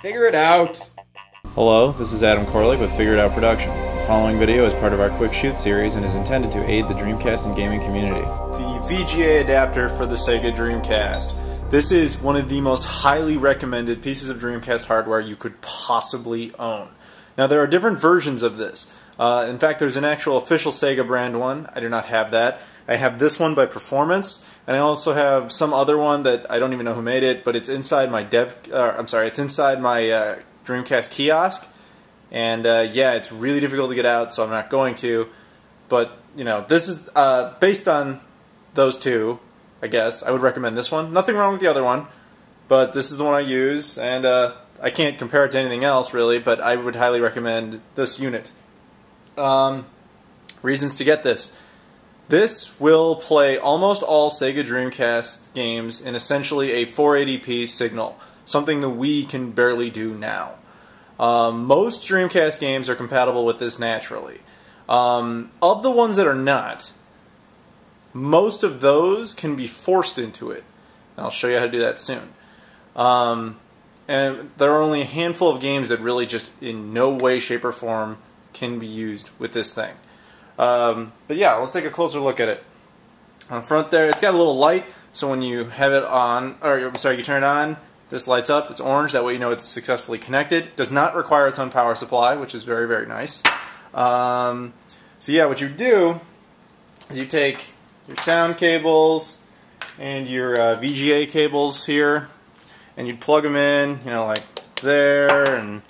Figure it out. Hello, this is Adam Korlick with Figure It Out Productions. The following video is part of our Quick Shoot series and is intended to aid the Dreamcast and gaming community. The VGA adapter for the Sega Dreamcast. This is one of the most highly recommended pieces of Dreamcast hardware you could possibly own. Now there are different versions of this. In fact, there's an actual official Sega brand one. I do not have that. I have this one by Performance, and I also have some other one that I don't even know who made it, but it's inside my it's inside my Dreamcast kiosk, and yeah, it's really difficult to get out, so I'm not going to. But you know, this is based on those two. I guess I would recommend this one. Nothing wrong with the other one, but this is the one I use, and I can't compare it to anything else really. But I would highly recommend this unit. Reasons to get this. This will play almost all Sega Dreamcast games in essentially a 480p signal, something the Wii can barely do now. Most Dreamcast games are compatible with this naturally. Of the ones that are not, most of those can be forced into it. And I'll show you how to do that soon. And there are only a handful of games that really just in no way, shape, or form can be used with this thing. But yeah, let's take a closer look at it. On the front there, it's got a little light, so when you have it on, or I'm sorry, you turn it on, this lights up, it's orange, that way you know it's successfully connected. Does not require its own power supply, which is very, very nice. So yeah, what you do is you take your sound cables and your VGA cables here, and you'd plug them in, you know, like there, and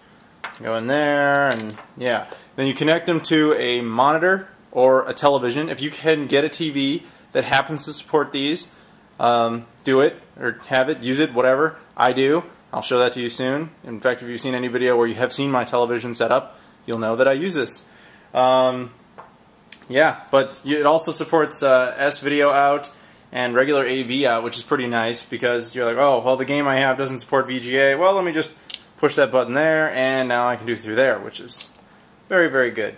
go in there, and yeah. Then you connect them to a monitor or a television. If you can get a TV that happens to support these, do it, or have it, use it, whatever. I do. I'll show that to you soon. In fact, if you've seen any video where you have seen my television set up, you'll know that I use this. Yeah, but it also supports S-Video out and regular AV out, which is pretty nice because you're like, oh, well, the game I have doesn't support VGA. Well, let me just push that button there, and now I can do it through there, which is very, very good.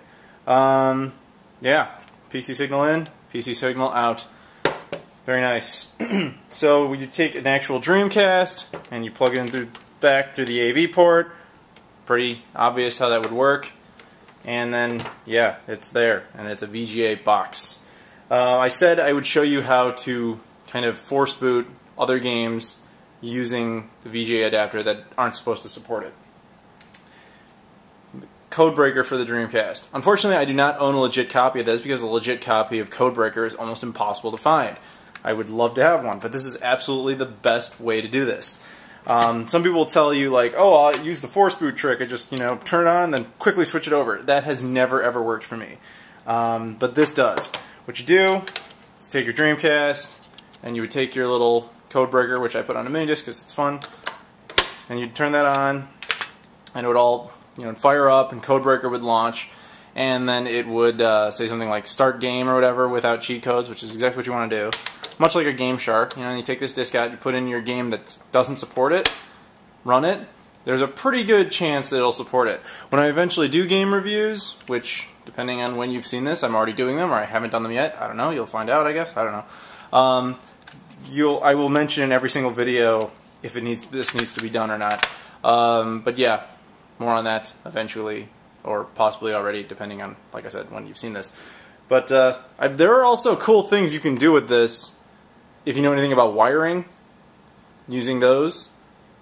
Yeah, PC signal in, PC signal out. Very nice. So you take an actual Dreamcast and you plug it in back through the AV port. Pretty obvious how that would work. And then, yeah, it's there, and it's a VGA box. I said I would show you how to kind of force boot other games using the VGA adapter that aren't supposed to support it. Codebreaker for the Dreamcast. Unfortunately, I do not own a legit copy of this because a legit copy of Codebreaker is almost impossible to find. I would love to have one, but this is absolutely the best way to do this. Some people will tell you, like, oh, I'll use the force boot trick. I just, you know, turn it on, then quickly switch it over. That has never, ever worked for me. But this does. What you do is take your Dreamcast, and you would take your little Codebreaker, which I put on a mini disc because it's fun, and you'd turn that on, and it would all, you know, fire up, and Codebreaker would launch, and then it would say something like start game or whatever without cheat codes, which is exactly what you want to do. Much like a Game Shark, you know, you take this disc out, you put in your game that doesn't support it, run it. There's a pretty good chance that it'll support it. When I eventually do game reviews, which, depending on when you've seen this, I'm already doing them, or I haven't done them yet, I don't know, you'll find out, I guess, I don't know. I will mention in every single video if this needs to be done or not. But yeah, more on that eventually, or possibly already, depending on, like I said, when you've seen this. But there are also cool things you can do with this. If you know anything about wiring, using those,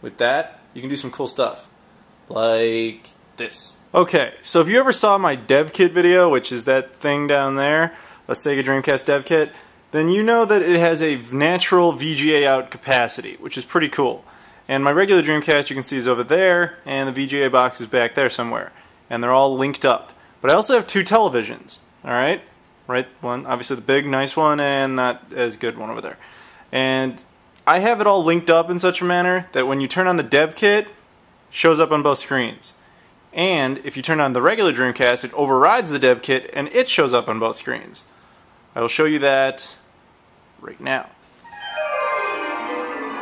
with that, you can do some cool stuff. Like this. Okay, so if you ever saw my dev kit video, which is that thing down there, a Sega Dreamcast dev kit, then you know that it has a natural VGA out capacity, which is pretty cool. And my regular Dreamcast you can see is over there, and the VGA box is back there somewhere. And they're all linked up. But I also have two televisions, alright? Right, one, obviously the big, nice one, and not as good one over there. And I have it all linked up in such a manner that when you turn on the dev kit, it shows up on both screens. And if you turn on the regular Dreamcast, it overrides the dev kit, and it shows up on both screens. I will show you that right now.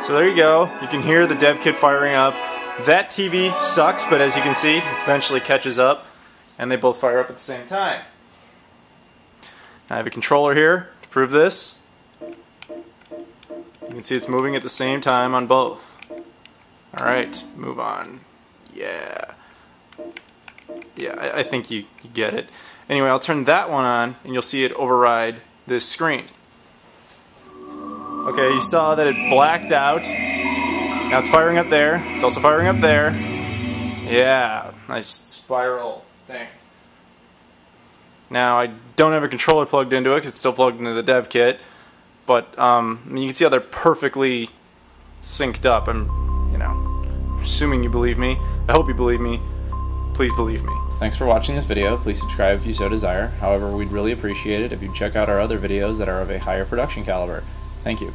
So there you go. You can hear the dev kit firing up. That TV sucks, but as you can see, it eventually catches up, and they both fire up at the same time. I have a controller here to prove this. You can see it's moving at the same time on both. Alright, move on. Yeah. Yeah, I think you get it. Anyway, I'll turn that one on, and you'll see it override this screen. Okay, you saw that it blacked out. Now it's firing up there. It's also firing up there. Yeah, nice spiral thing. Now I don't have a controller plugged into it because it's still plugged into the dev kit, but you can see how they're perfectly synced up. I'm assuming you believe me. I hope you believe me. Please believe me. Thanks for watching this video. Please subscribe if you so desire. However, we'd really appreciate it if you'd check out our other videos that are of a higher production caliber. Thank you.